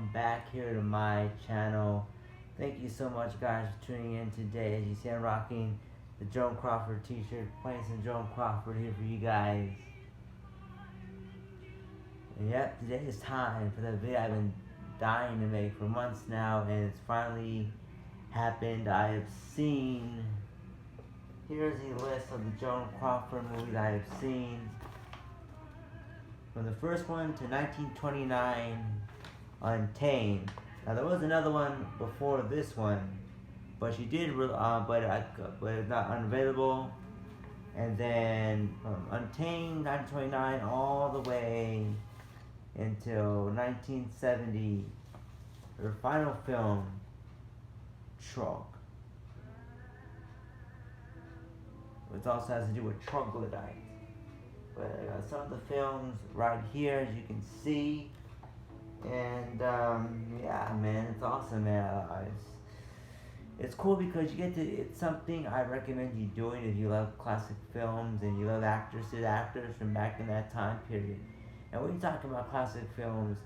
welcome back here to my channel. Thank you so much guys for tuning in today. As you see, I'm rocking the Joan Crawford t-shirt, playing some Joan Crawford here for you guys. And yep, today is time for the video I've been dying to make for months now, and it's finally happened. I have seen, here's the list of the Joan Crawford movies I have seen. From the first one to 1929, Untamed. Now there was another one before this one, but she did, but it's not unavailable. And then from Untamed 1929 all the way until 1970, her final film, Trog, which also has to do with troglodytes. But I got some of the films right here, as you can see, and yeah, man, it's awesome, man. It's cool because you get to. It's something I recommend you doing if you love classic films and you love actors from back in that time period. And when you talk about classic films,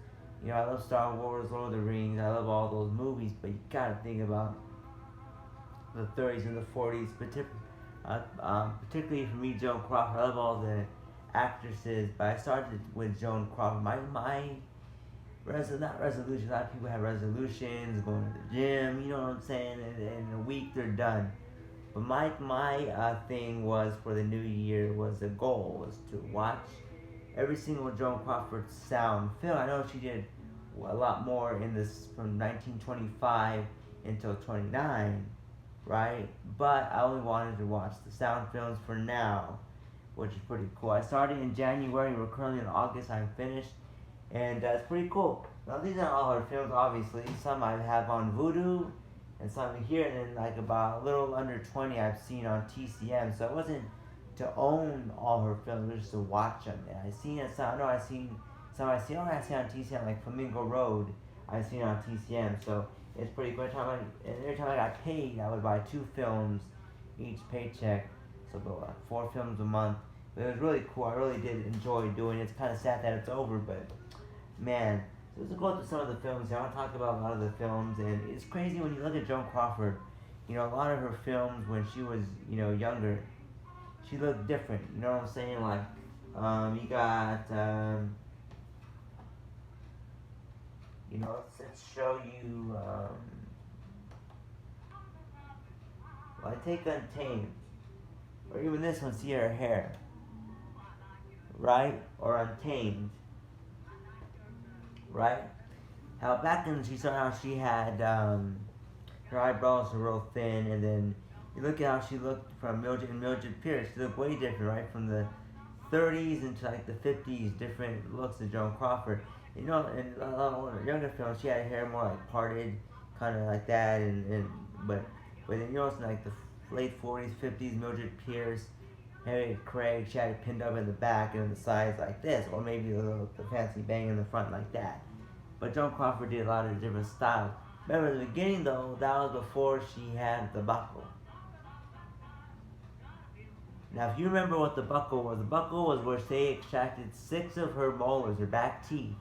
you know, I love Star Wars, Lord of the Rings, I love all those movies, but you gotta think about the 30s and the 40s, particularly for me, Joan Crawford. I love all the actresses, but I started with Joan Crawford. My not resolution. A lot of people have resolutions, going to the gym. You know what I'm saying? And in a week they're done. But my thing was for the new year was the goal was to watch every single Joan Crawford sound film. I know she did a lot more in this from 1925 until 29, right? But I only wanted to watch the sound films for now, which is pretty cool. I started in January, we're currently in August, I'm finished, and it's pretty cool. Now these aren't all her films, obviously. Some I have on Vudu, and some here, and then like about a little under 20 I've seen on TCM, so it wasn't to own all her films, it was just to watch them. And I've seen some I seen on TCM, like Flamingo Road, I've seen on TCM, so it's pretty good. Every time I got paid, I would buy 2 films each paycheck. So about like 4 films a month. But it was really cool. I really did enjoy doing it. It's kind of sad that it's over, but man. So let's go through some of the films. I want to talk about a lot of the films, and it's crazy when you look at Joan Crawford. You know, a lot of her films when she was, you know, younger, she looked different. You know what I'm saying? Like, you got, you know, let's show you. Well, I take Untamed. Or even this one, see her hair, right? Or Untamed, right? How back when she started out, she had her eyebrows were real thin, and then you look at how she looked from Mildred Pierce. She looked way different, right? From the 30s into like the 50s, different looks of Joan Crawford. You know, in a lot of younger films, she had her hair more like parted, kind of like that, but then you know, it's like the late 40s, 50s, Mildred Pierce, Harriet Craig, she had it pinned up in the back and in the sides like this, or maybe the fancy bang in the front like that. But Joan Crawford did a lot of different styles. Remember, in the beginning though, that was before she had the buckle. Now, if you remember what the buckle was where they extracted 6 of her molars, her back teeth,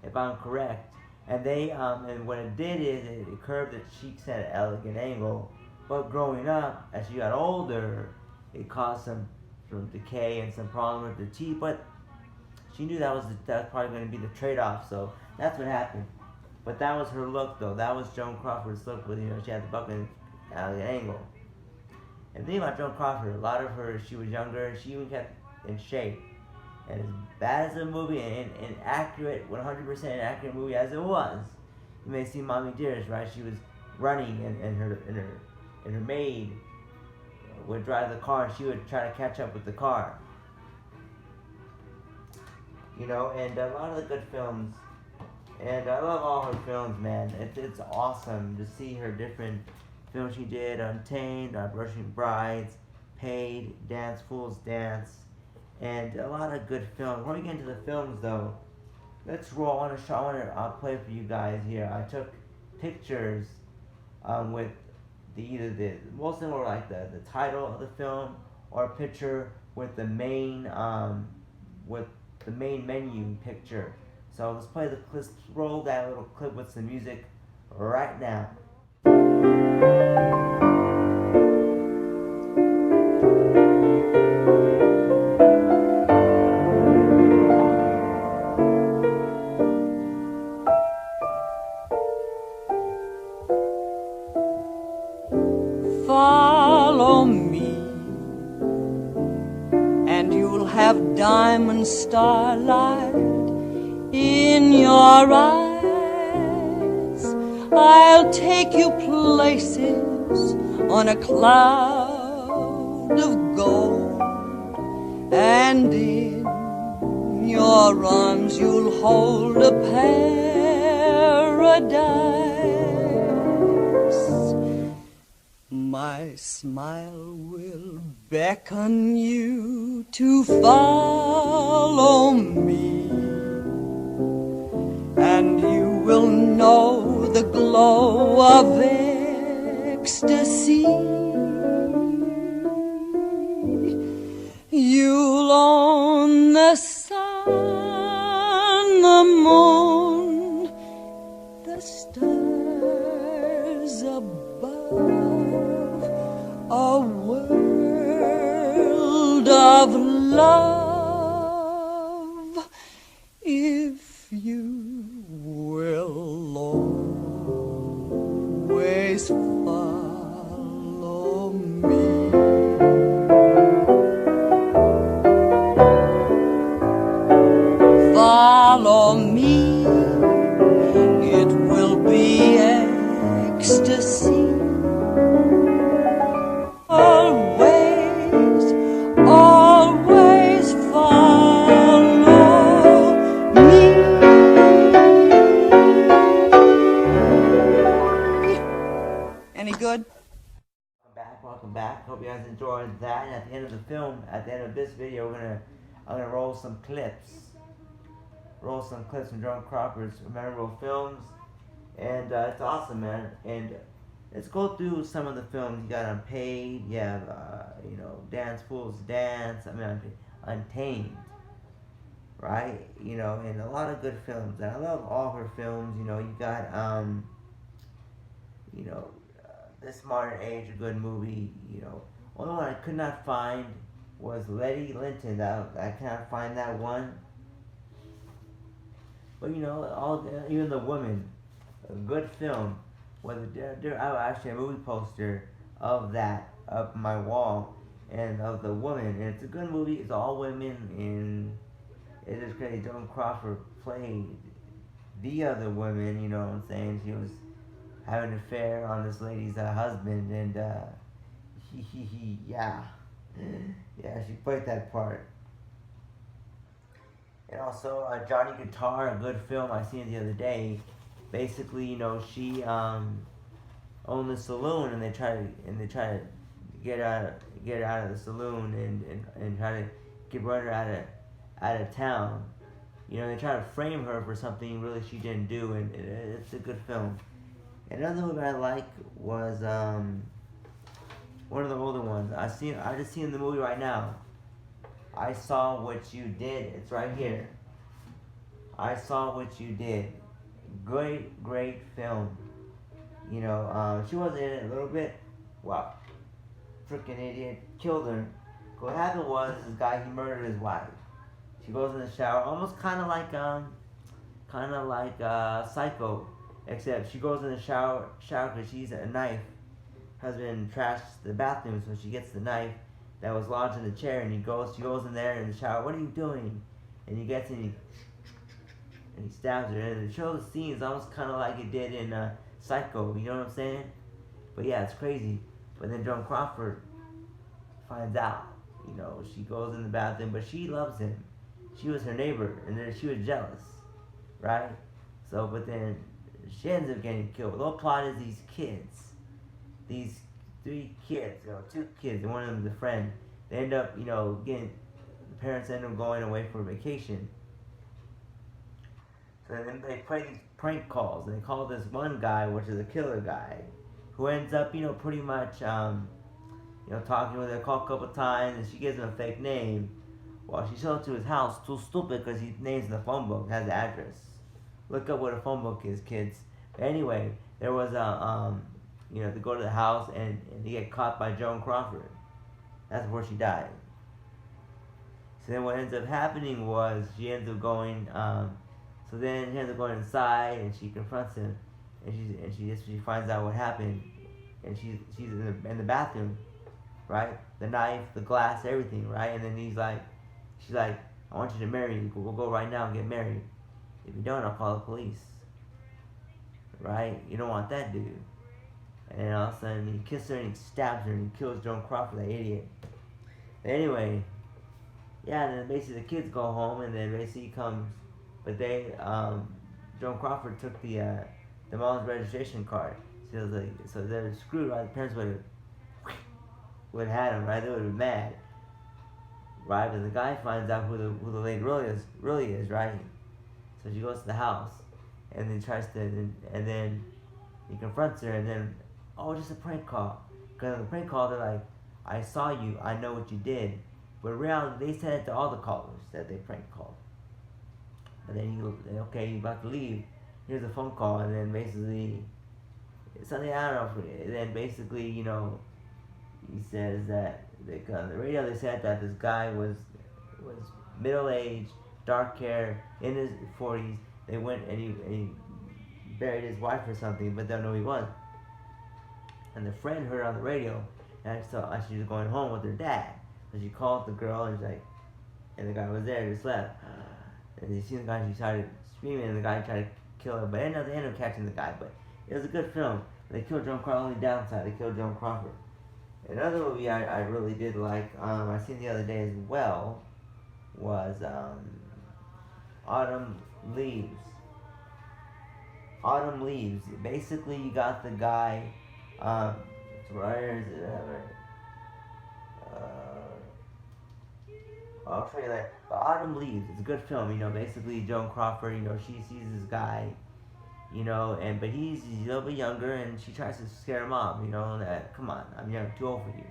if I'm correct. And they, and what it did is it curved the cheeks at an elegant angle. But growing up, as she got older, it caused some decay and some problem with the teeth. But she knew that was probably going to be the trade-off, so that's what happened. But that was her look, though. That was Joan Crawford's look, with, you know, she had the buckle at an angle. And the thing about Joan Crawford, a lot of her, she was younger, she even kept in shape. And as bad as the movie, and accurate, 100% accurate movie as it was, you may see Mommy Dearest, right? She was running, and her maid would drive the car, and she would try to catch up with the car. You know, and a lot of the good films, and I love all her films, man. It's awesome to see her different films she did: Untamed, Rushing Brides, Paid, Dance Fools Dance, and a lot of good films. Before we get into the films, though, let's roll. I want to play for you guys here. I took pictures with most of them were like the title of the film, or a picture with the main menu picture. So let's play the clip, roll that little clip with some music right now. Follow me, and you'll have diamond starlight in your eyes. I'll take you places on a cloud of gold, and in your arms you'll hold a paradise. My smile will beckon you to follow me, and you will know the glow of ecstasy. You'll own the sun, the moon, the stars above, a world of love, if you will always follow me. Follow me, it will be ecstasy. Always, always follow me. Any good? Welcome back. Hope you guys enjoyed that. And at the end of the film, at the end of this video, I'm gonna roll some clips. Roll some clips from Joan Crawford's memorable films, and it's awesome, man. And let's go through some of the films. You got Unpaid, you have Dance Fools Dance. Untamed, right? And a lot of good films. And I love all her films. You got This Modern Age, a good movie. Only one I could not find was Letty Linton. I cannot find that one. But even The Woman, a good film. There actually a movie poster of that up my wall, and of The Woman, and it's a good movie. It's all women, and it is crazy. Joan Crawford played the other woman. You know what I'm saying? She was having an affair on this lady's husband, and yeah, she played that part. And also Johnny Guitar, a good film I seen it the other day. Basically, she owned the saloon, and they try to get out of the saloon, and try to run her out of town. They try to frame her for something really she didn't do, and it's a good film. Another movie I like was one of the older ones. I just seen the movie right now. I Saw What You Did. It's right here. I Saw What You Did. Great film. She was in it a little bit. Wow. Freaking idiot. Killed her. What happened was, this guy, he murdered his wife. She goes in the shower, almost kind of like Psycho, except she goes in the shower because she's a knife. Husband trashed the bathroom, so she gets the knife that was lodged in the chair, and she goes in there in the shower. What are you doing? And he gets in, and he stabs her. And it shows the scenes almost kind of like it did in Psycho. You know what I'm saying? But yeah, it's crazy. But then Joan Crawford finds out. She goes in the bathroom, but she loves him. She was her neighbor, and then she was jealous, right? So, but then she ends up getting killed. The whole plot is these kids, these 3 kids, 2 kids, and one of them is a friend. They end up, the parents end up going away for vacation. So then they play these prank calls, and they call this one guy, which is a killer guy, who ends up, pretty much, talking with her, call a couple times, and she gives him a fake name. Well, she showed up to his house. Too stupid because he names in the phone book, has the address. Look up what a phone book is, kids. But anyway, there was they go to the house and they get caught by Joan Crawford. That's where she died. So then what ends up happening was she ends up going. So then she ends up going inside and she confronts him, and she finds out what happened, and she's in the bathroom, right? The knife, the glass, everything, right? And then she's like, I want you to marry me. We'll go right now and get married. If you don't, I'll call the police. Right? You don't want that, dude. And then all of a sudden he kisses her and he stabs her and he kills Joan Crawford, that idiot. But anyway, yeah, and then basically the kids go home and then basically he comes, but Joan Crawford took the mom's registration card. So it was like, so they're screwed, right? The parents would have had him, right? They would have been mad, right? But the guy finds out who the lady really is, right? So she goes to the house, and then and then he confronts her, and then, just a prank call. Because on the prank call, they're like, I saw you, I know what you did. But in reality, they said it to all the callers that they prank called. And then you're about to leave. Here's a phone call, and then basically, something, I don't know, and then basically, he says that, on the radio they said that this guy was middle-aged, dark hair, in his 40s. They went and he buried his wife or something, but they don't know who he was. And the friend heard on the radio, and so she was going home with her dad. So she called the girl, and and the guy was there, just left. And she seen the guy, she started screaming, and the guy tried to kill her, but they ended up catching the guy. But it was a good film. They killed Joan Crawford. Only downside, they killed Joan Crawford. Another movie I really did like, I seen the other day as well, was Autumn Leaves. Autumn Leaves. Basically, you got the guy. Where is it? I'll show you that. But Autumn Leaves. It's a good film. Basically Joan Crawford. She sees this guy. But he's a little bit younger, and she tries to scare him off. That, come on, I'm young, too old for you.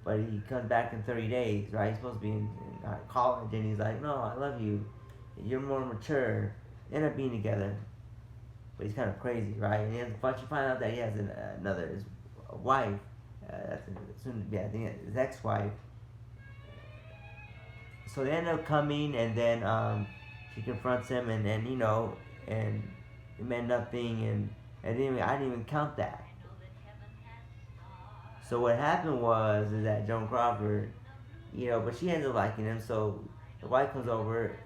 But he comes back in 30 days, right? He's supposed to be in college, and he's like, no, I love you. You're more mature. They end up being together. But he's kind of crazy, right? And you find out that he has another wife. That's soon to be, I think, his ex-wife. So they end up coming, and then she confronts him, and then, and it meant nothing, and I didn't even count that. So what happened is that Joan Crawford, but she ends up liking him, so the wife comes over,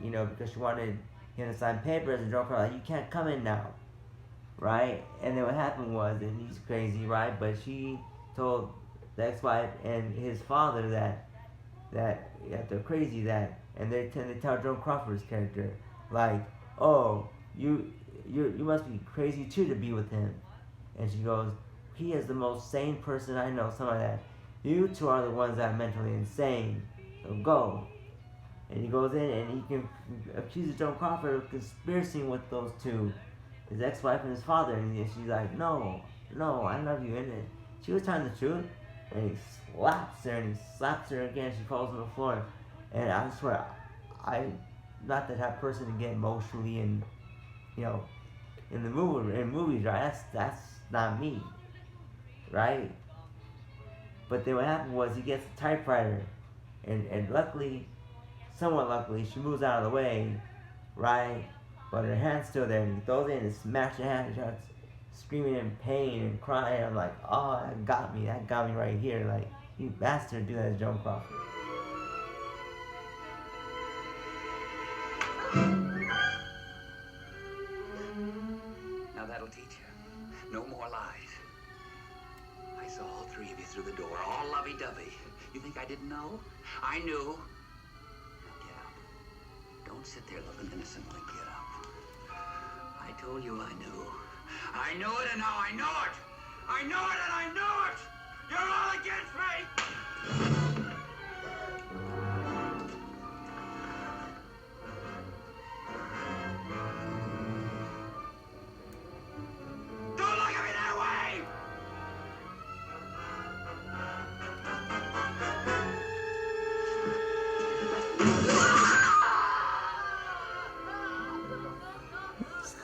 because she wanted him to sign papers, and Joan Crawford, like, you can't come in now, right? And then what happened was, and he's crazy, right? But she told the ex-wife and his father that they're crazy, and they tell Joan Crawford's character, like, oh, you must be crazy too to be with him. And she goes, he is the most sane person I know, something like that. You two are the ones that are mentally insane. So go. And he goes in and he can accuse Joan Crawford of conspiring with those two, his ex-wife and his father. And she's like, no, I love you. And she was telling the truth. And he slaps her and he slaps her again. She falls on the floor. And I swear, I'm not the type of person to get emotionally and in movies, right? That's not me, right? But then what happened was he gets a typewriter, and luckily, somewhat luckily, she moves out of the way, right? But her hand's still there, and he throws it in and smashes her hand, and starts screaming in pain and crying. I'm like, oh, that got me right here. Like, you bastard, do that to Joan Crawford. That'll teach you. No more lies. I saw all three of you through the door, all lovey-dovey. You think I didn't know? I knew. Now get up. Don't sit there looking innocently. Get up. I told you I knew. I knew it, and now I know it. I know it, and I know it. You're all against me.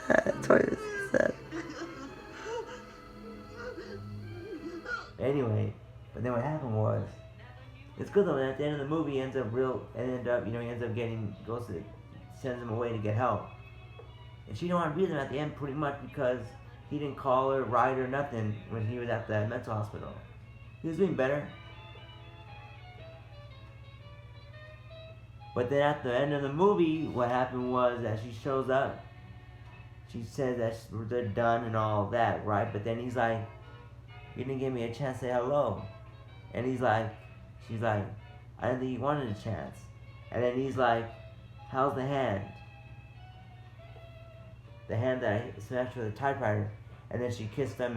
That's what it said. Anyway, but then what happened was, it's good though. At the end of the movie, he ends up, sends him away to get help. And she didn't want to be there at the end, pretty much because he didn't call her, write her, nothing when he was at the mental hospital. He was doing better. But then at the end of the movie, what happened was that she shows up. She says that they're done and all of that, right? But then he's like, you didn't give me a chance to say hello. And she's like, I didn't think you wanted a chance. And then he's like, how's the hand? The hand that I smashed with a typewriter. And then she kissed him,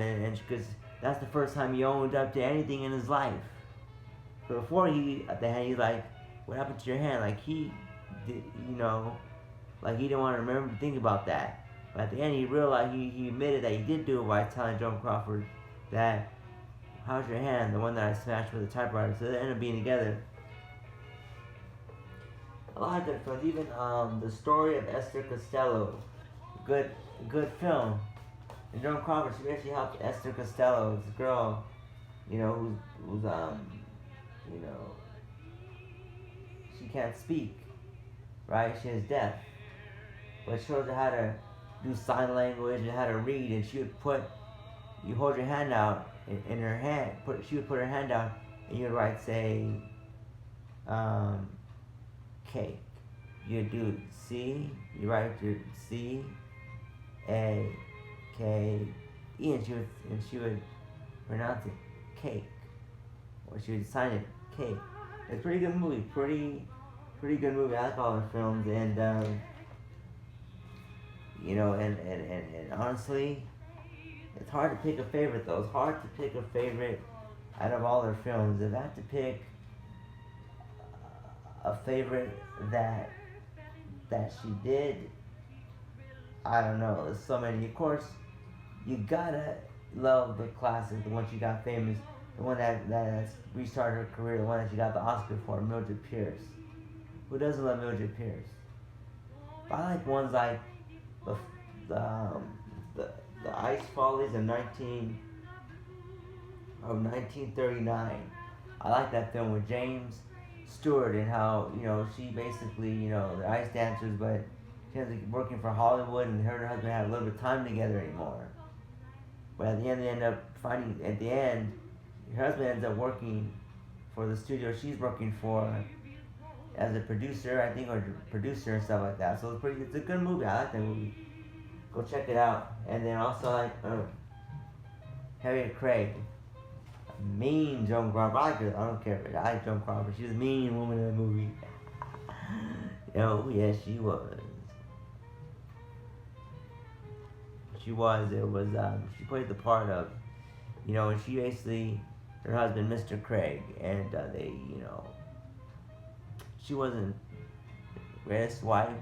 because that's the first time he owned up to anything in his life. So before at the hand, he's like, what happened to your hand? Like he did, like he didn't want to remember to think about that. But at the end, he realized, he admitted that he did do it by telling Joan Crawford that, how's your hand? The one that I smashed with a typewriter. So they ended up being together. A lot of good films. Even The Story of Esther Costello. Good film. And Joan Crawford, she actually helped Esther Costello, this girl, who's she can't speak, right? She is deaf. But shows her how to do sign language and how to read, and you hold your hand out in her hand, she would put her hand out, and you would write, say, cake. You do C, you write your C, A, K, E, and she would pronounce it cake, or she would sign it cake. It's a pretty good movie, pretty good movie. I like all her films, and and honestly, it's hard to pick a favorite though. It's hard to pick a favorite out of all her films. If I have to pick a favorite that she did, I don't know. There's so many. Of course, you gotta love the classic, the one she got famous, the one that's restarted her career, the one that she got the Oscar for, Mildred Pierce. Who doesn't love Mildred Pierce? But I like ones like the Ice Follies of 1939. I like that film with James Stewart, and how she basically the ice dancers, but she ends up working for Hollywood, and her and her husband have a little bit of time together anymore. But at the end, they end up finding. At the end, her husband ends up working for the studio she's working for as a producer, I think, or producer and stuff like that. So it's a good movie. I like that movie. Go check it out. And then also like Harriet Craig, mean Joan Crawford. I like her. I don't care. I like Joan Crawford. She was a mean woman in the movie. Yes, she was. She was. It was. She played the part of, and she basically, her husband, Mr. Craig, and they, she wasn't the greatest wife.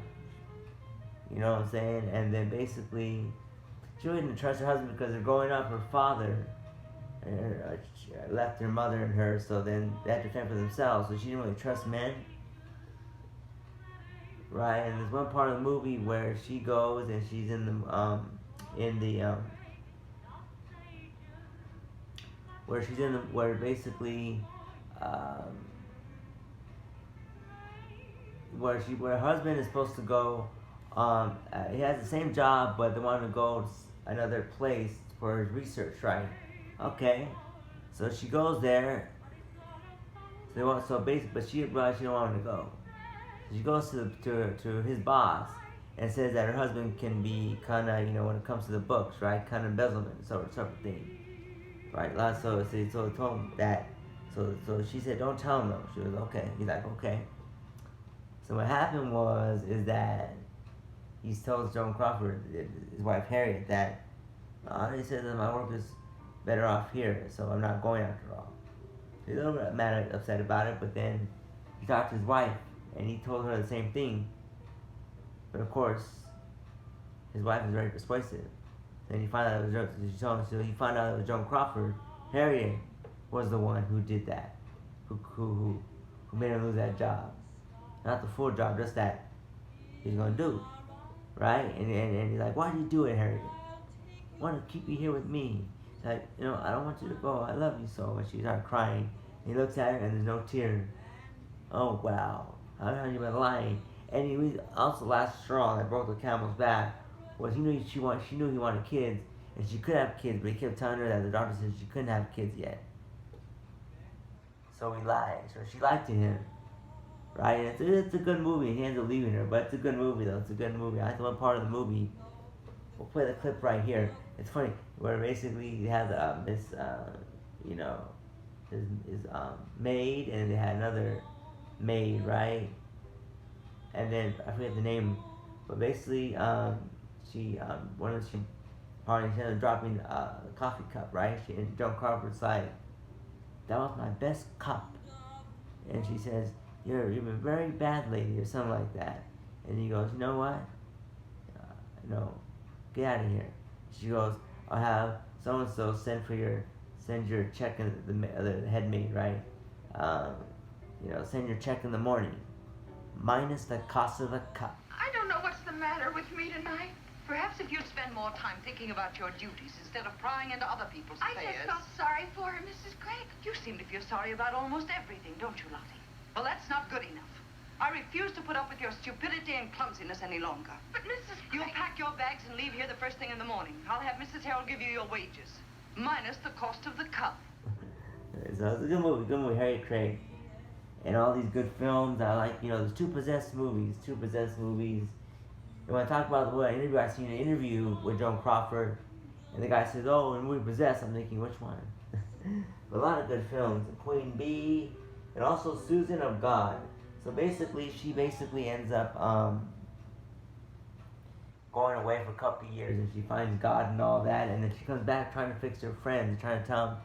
You know what I'm saying? And then basically, she really didn't trust her husband because they're growing up. Her father left her mother and her, so then they had to fend for themselves. So she didn't really trust men, right? And there's one part of the movie where she goes and she's where basically where her husband is supposed to go. He has the same job, but they want to go to another place for his research, right? Okay, so she goes there. But she realized she don't want him to go. So she goes to his boss and says that her husband can be kind of, when it comes to the books, right? Kind of embezzlement, sort of thing, right? So told him that. So she said, don't tell him though. She was okay. He's like, okay. So what happened is that he tells Joan Crawford, his wife Harriet, that he says that my work is better off here, so I'm not going after all. He's a little bit mad, upset about it, but then he talked to his wife, and he told her the same thing. But of course, his wife is very persuasive. Then he found out it was Joan Crawford. Harriet was the one who did that, who made him lose that job. Not the full job, just that he's gonna do, right? And he's like, why do you do it, Harriet? I want to keep you here with me. She's like, I don't want you to go. I love you so. And she started crying. He looks at her and there's no tears. Oh, wow. How have you been lying? And he was also the last straw that broke the camel's back was he knew he wanted kids, and she could have kids, but he kept telling her that the doctor said she couldn't have kids yet. So he lied. So she lied to him, right? And it's a good movie. He ends up leaving her, but it's a good movie though. It's a good movie. I like the one part of the movie. We'll play the clip right here. It's funny where basically he has his maid, and they had another maid, right? And then I forget the name, but basically she ended up dropping the coffee cup, right? And Joan Crawford's like, that was my best cup, and she says, you're a very bad lady or something like that. And he goes, you know what? No, get out of here. She goes, I'll have so and so send your check in the head maid, right? Send your check in the morning, minus the cost of the cup. I don't know what's the matter with me tonight. Perhaps if you'd spend more time thinking about your duties instead of prying into other people's affairs. I just felt sorry for her, Mrs. Craig. You seem to feel sorry about almost everything, don't you, Lottie? Well, that's not good enough. I refuse to put up with your stupidity and clumsiness any longer. But Mrs. Craig... You'll pack your bags and leave here the first thing in the morning. I'll have Mrs. Harrell give you your wages, minus the cost of the cup. So it's a good movie, Harriet Craig. And all these good films, I like, there's two possessed movies. And when I talk about the interview, I seen an interview with Joan Crawford, and the guy says, oh, and we're possessed. I'm thinking, which one? But a lot of good films. Queen Bee, and also Susan of God. So basically, she ends up going away for a couple of years, and she finds God and all that, and then she comes back trying to fix her friends, trying to tell them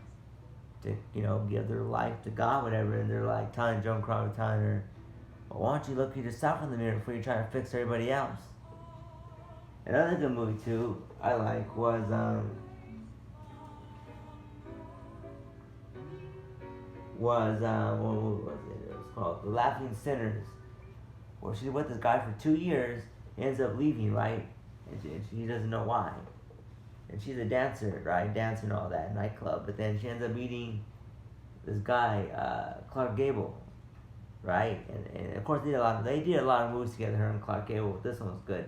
to, give their life to God, whatever, and they're like telling Joan Crawford, telling her, well, why don't you look at yourself in the mirror before you try to fix everybody else? Another good movie too I like was what was it? It was called The Laughing Sinners, where she's with this guy for 2 years, ends up leaving, right? And she doesn't know why. And she's a dancer, right? Dancing and all that, nightclub. But then she ends up meeting this guy, Clark Gable, right? And of course they did a lot of movies together, her and Clark Gable. This one was good.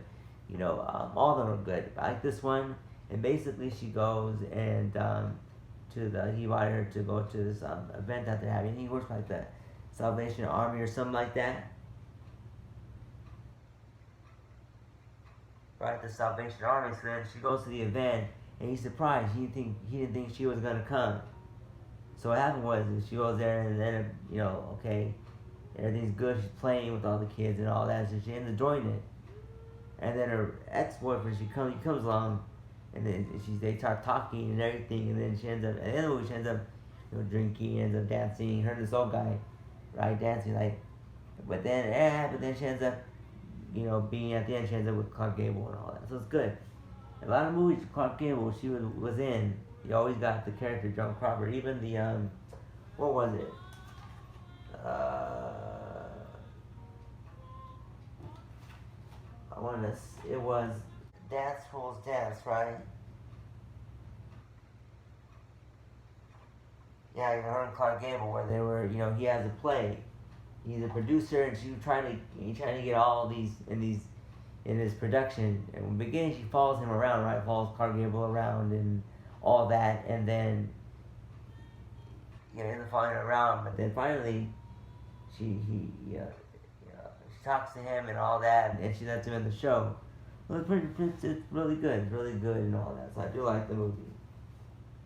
All of them are good. I like this one. And basically she goes and he invited her to go to this event that they're having. He works like the Salvation Army or something like that. Right, the Salvation Army. So then she goes to the event, and he's surprised. He didn't think she was gonna come. So what happened was she goes there, and then okay, everything's good. She's playing with all the kids and all that. So she ends up joining it. And then her ex-boyfriend, he comes along, and then they start talking and everything. And then she ends up, at the end of the movie, she ends up drinking, ends up dancing. Her and this old guy, right, dancing like. But then she ends up. Being at the end, she ends up with Clark Gable and all that. So it's good. A lot of movies Clark Gable she was in, you always got the character Joan Crawford. Even the what was it? It was Dance Fools Dance, right? Yeah, her and Clark Gable, where they were, he has a play. He's a producer, and she's trying to get all these in his production. And in the beginning, she follows him around, right? Follows Clark Gable around and all that, and then ends up following her around. But then finally, she talks to him and all that, and she lets him in the show. Well, it's really good, and all that. So I do like the movie.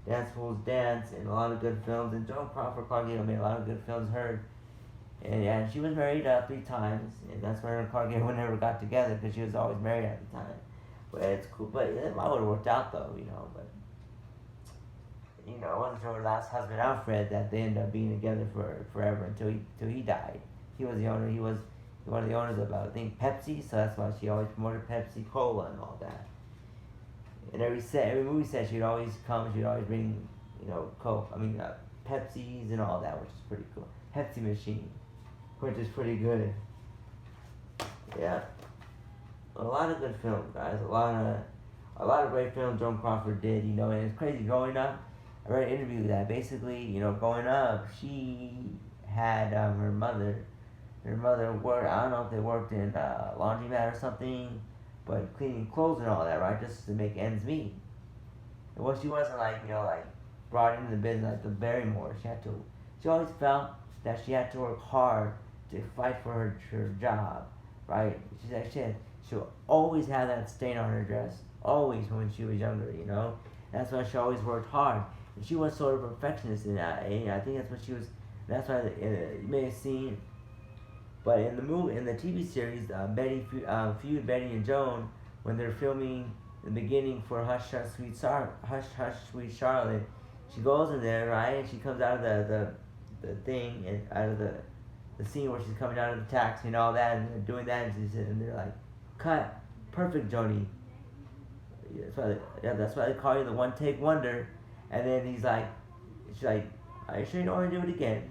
Dance Fools Dance, and a lot of good films. And Joan Crawford, Clark Gable made a lot of good films. And she was married 3 times, and that's why her and Clark Gable never got together, because she was always married at the time. But it's cool. But it might would have worked out though, But it wasn't her last husband, Alfred, that they ended up being together forever until he died. He was the owner. He was one of the owners of I think Pepsi, so that's why she always promoted Pepsi Cola and all that. And every movie set, she'd always bring Coke. Pepsis and all that, which is pretty cool. Pepsi machine, which is pretty good. Yeah. a lot of good films, guys. A lot of great films Joan Crawford did. You know, and it's crazy growing up. I read an interview that basically, you know, growing up, she had her mother. Her mother worked. I don't know if they worked in laundromat or something, but cleaning clothes and all that, right, just to make ends meet. And well, she wasn't like, you know, like brought into the business like the Barrymore. She always felt that she had to work hard to fight for her job, right? She'll always have that stain on her dress, always when she was younger, you know. That's why she always worked hard. And she was sort of a perfectionist in that. And I think that's what she was. That's why you may have seen. But in the TV series, Betty and Joan, when they're filming the beginning for Hush Hush Sweet Charlotte, she goes in there, right, and she comes out of the thing and out of the scene where she's coming out of the taxi and all that, and they're doing that, and they're like, cut, perfect, Joni. That's why they call you the one take wonder. And then she's like, are you sure you don't want to do it again?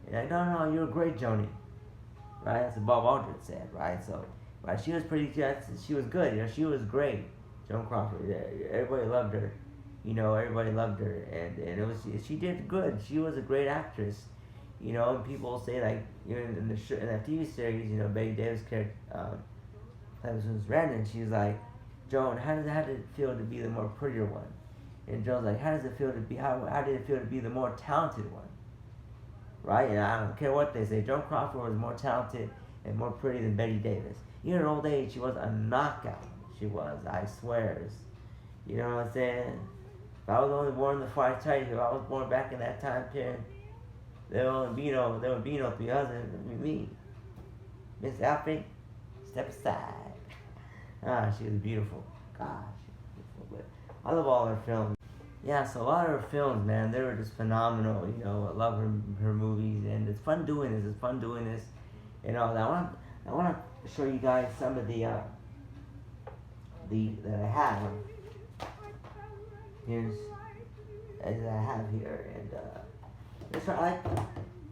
And like, no, you're great, Joni. Right, that's what Bob Aldrich said, right? So, right, she was she was good, you know, she was great, Joan Crawford. Everybody loved her, you know, everybody loved her, and it was she did good. She was a great actress, you know. And people say like, you know, in that TV series, you know, Betty Davis character, that was Brandon. She's like, Joan, how did it feel to be the more prettier one? And Joan's like, how did it feel to be the more talented one? Right? And I don't care what they say. Joan Crawford was more talented and more pretty than Betty Davis. Even in old age, she was a knockout. She was, I swears. You know what I'm saying? If I was only born if I was born back in that time period, there would be no three husbands. It would be me. Miss Alfred, step aside. She was beautiful. Gosh, she was beautiful. But I love all her films. Yeah, so a lot of her films, man, they were just phenomenal. You know, I love her movies, and it's fun doing this. And all that. I want to show you guys some of the that I have. Here's as I have here,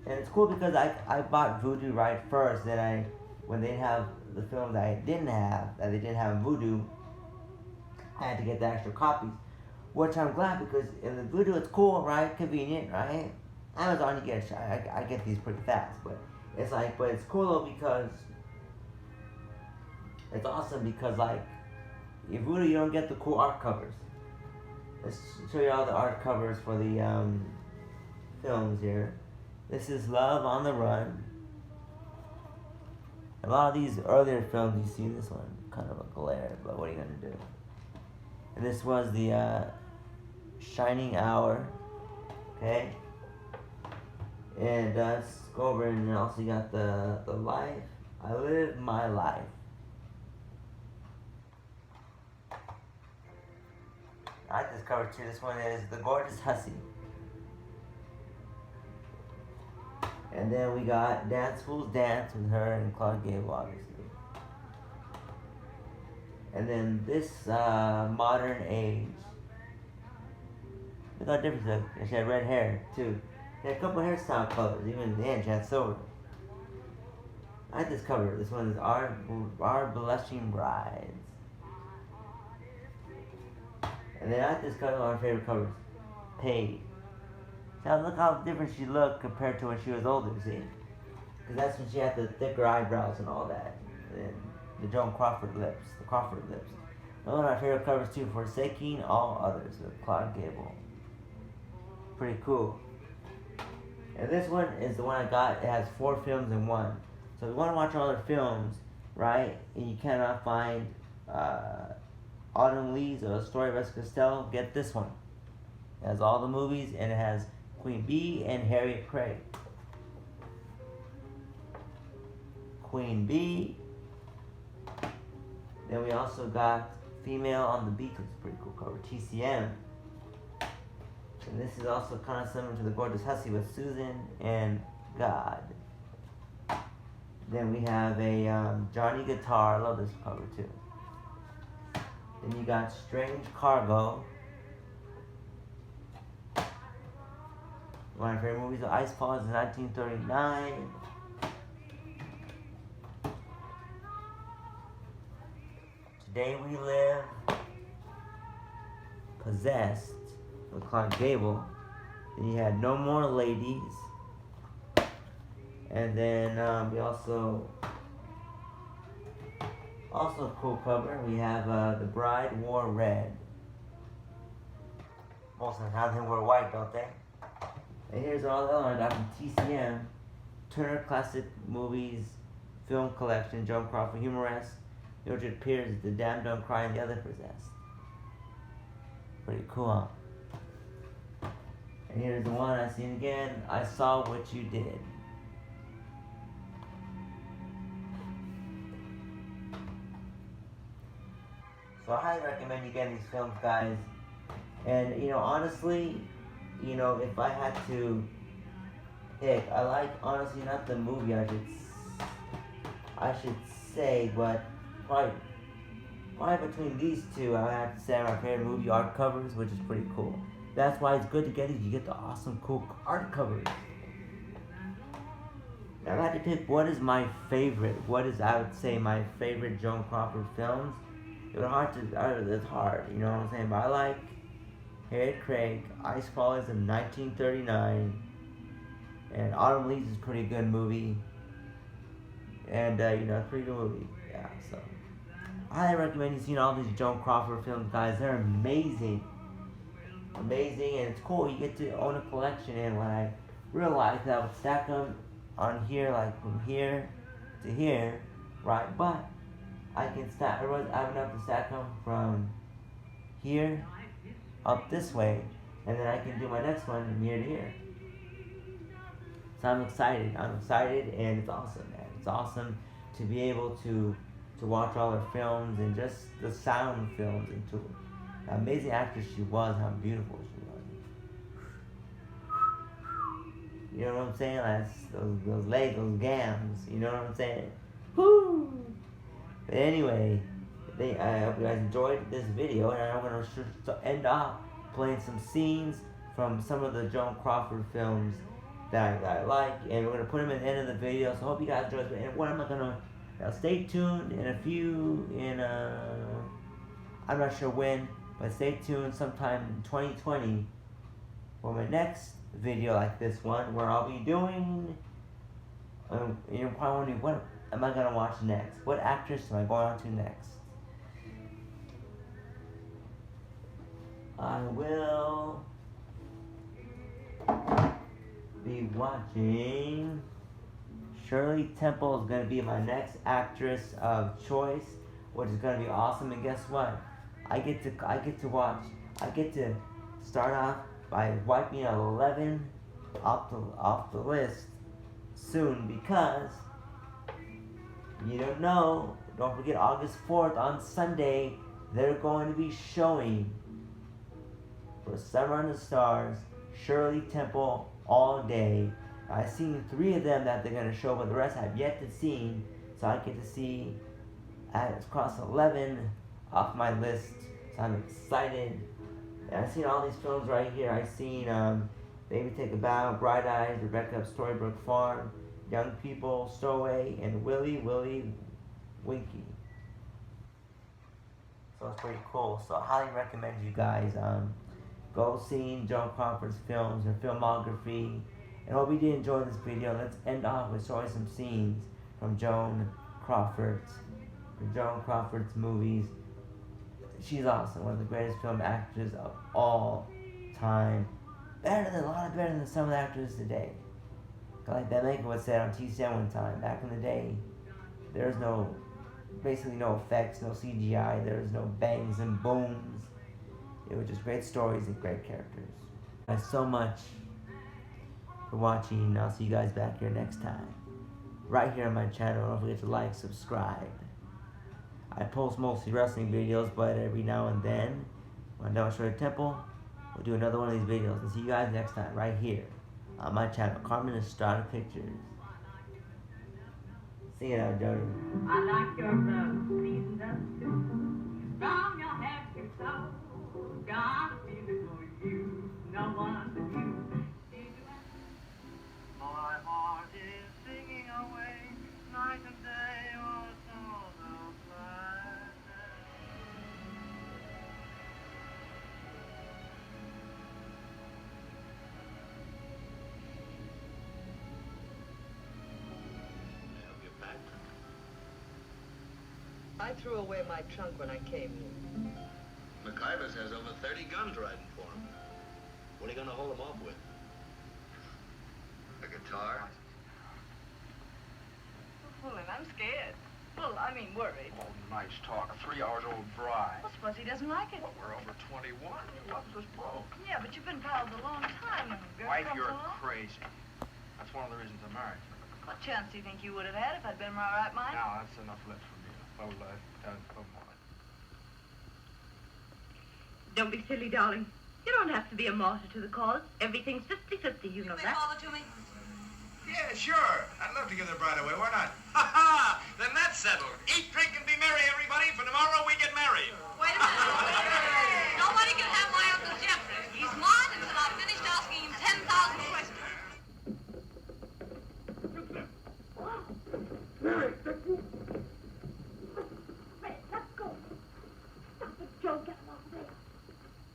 and it's cool because I bought Voodoo right first. Then when they have the films that they didn't have in Voodoo, I had to get the extra copies. Which I'm glad, because in the Voodoo it's cool, right? Convenient, right? Amazon, you get I get these pretty fast, but it's cool though, because it's awesome, because like in Voodoo you don't get the cool art covers. Let's show you all the art covers for the films here. This is Love on the Run. A lot of these earlier films, you see this one, kind of a glare, but what are you gonna do? And this was the Shining Hour, okay? And let's go over, and also you got the Life. I Live My Life. I like this cover too. This one is The Gorgeous Hussy. And then we got Dance Fools Dance with her and Clark Gable, obviously. And then this Modern Age. Look how different she looked. She had red hair too. She had a couple hairstyle colors. Even in the end, she had silver. I like this cover. This one is Our Blushing Brides. And then I like this cover. One of my favorite covers. Paid. Now look how different she looked compared to when she was older, see? Because that's when she had the thicker eyebrows and all that. And the Joan Crawford lips. The Crawford lips. One of my favorite covers too, Forsaking All Others with Clark Gable. Pretty cool. And this one is the one I got. It has 4 films in one. So if you want to watch all their films, right, and you cannot find Autumn Leaves or A Story of Esther Costello, get this one. It has all the movies, and it has Queen Bee and Harriet Craig. Queen Bee. Then we also got Female on the Beach, which is a pretty cool cover. TCM. And this is also kind of similar to The Gorgeous Hussy with Susan and God. Then we have a Johnny Guitar. I love this cover too. Then you got Strange Cargo. One of my favorite movies, The Ice Paws in 1939. Day We Live, Possessed with Clark Gable. Then you had No More Ladies. And then we also a cool cover. We have The Bride Wore Red. Most of the time they wear white, don't they? And here's all the other ones. I got from TCM, Turner Classic Movies Film Collection, Joan Crawford, Humorous, Mildred Pierce, The Damned Don't Cry, and The Other Possessed. Pretty cool, huh? And here's the one I seen again, I Saw What You Did. So I highly recommend you get these films, guys. And, you know, honestly, you know, if I had to pick, I like, honestly, not the movie, I should say, but probably between these two, I would have to say my favorite movie art covers, which is pretty cool. That's why it's good to get these. You get the awesome, cool art covers. Now, if I had to pick what is my favorite, I would say, my favorite Joan Crawford films, it's hard, you know what I'm saying? But I like Harriet Craig, Ice Crawlers in 1939, and Autumn Leaves is a pretty good movie. And, you know, it's a pretty good movie. Yeah, so I highly recommend you seeing all these Joan Crawford films, guys. They're amazing. Amazing, and it's cool. You get to own a collection, and when I realized that I would stack them on here, like from here to here, right? But I can stack, I have enough to stack them from here up this way, and then I can do my next one from here to here. So I'm excited, and it's awesome, man. It's awesome to be able to watch all her films and just the sound films and to the amazing actress she was, how beautiful she was. You know what I'm saying? That's those legs, those gams. You know what I'm saying? Woo! But anyway, I hope you guys enjoyed this video, and I'm going to end off playing some scenes from some of the Joan Crawford films that I like, and we're going to put them at the end of the video, so I hope you guys enjoyed it. And what I'm going to, now stay tuned I'm not sure when, but stay tuned sometime in 2020 for my next video like this one, where I'll be doing, you're probably wondering, what am I going to watch next? What actress am I going on to next? I will be watching Shirley Temple is going to be my next actress of choice, which is going to be awesome. And guess what? I get to start off by wiping 11 off the list soon, because you don't forget August 4th on Sunday, they're going to be showing for Summer on the Stars, Shirley Temple all day. I've seen 3 of them that they're going to show, but the rest I've yet to see. So I get to see, it's crossed 11 off my list. So I'm excited. And I've seen all these films right here. I've seen Baby Take a Bow, Bright Eyes, Rebecca of Storybrooke Farm, Young People, Stowaway, and Willy Winky. So it's pretty cool. So I highly recommend you guys go see Joan Crawford's films and filmography. And hope you did enjoy this video. Let's end off with showing some scenes from Joan Crawford's movies. She's awesome, one of the greatest film actors of all time. A lot better than some of the actors today. Like that maker would say on TCM one time, back in the day, there's basically no effects, no CGI, there's no bangs and booms. It was just great stories and great characters. Thanks so much for watching. I'll see you guys back here next time. Right here on my channel. Don't forget to like, subscribe. I post mostly wrestling videos, but every now and then, when I'm done with Shirley Temple, we'll do another one of these videos. And see you guys next time, right here on my channel, Carmen Estrada Pictures. Sing it out, Jody. I like your love, seasoned up too. Strong, your hair, your soul. Got a feeling for you, no one but you. My heart is singing away, night and day, oh, so the planet. I threw away my trunk when I came here. McIvers has over 30 guns riding for him. What are you going to hold him off with? A guitar? Fooling, I'm scared. Well, I mean worried. Oh, nice talk. A 3-hour-old bride. Well, suppose he doesn't like it. Well, we're over 21. He loves us both. Yeah, but you've been pals a long time. And Wife, you're crazy. That's one of the reasons I married you. What chance do you think you would have had if I'd been in my right mind? Now, that's enough left for me. Well, come on. Don't be silly, darling. You don't have to be a martyr to the cause. Everything's 50-50, you know that. Father to me? Yeah, sure. I'd love to give the bride away. Why not? Ha ha! Then that's settled. Eat, drink, and be merry, everybody. For tomorrow we get married. Wait a minute. Nobody can have my Uncle Jeffrey. He's mine until I've finished asking him 10,000 questions. Let's go. Stop it, Joe. Get him off there.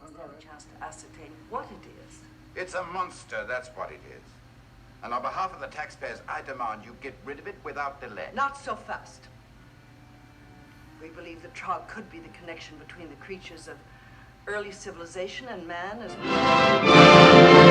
I've got a chance to ascertain what it is. It's a monster, that's what it is. And on behalf of the taxpayers, I demand you get rid of it without delay. Not so fast. We believe the trial could be the connection between the creatures of early civilization and man as well.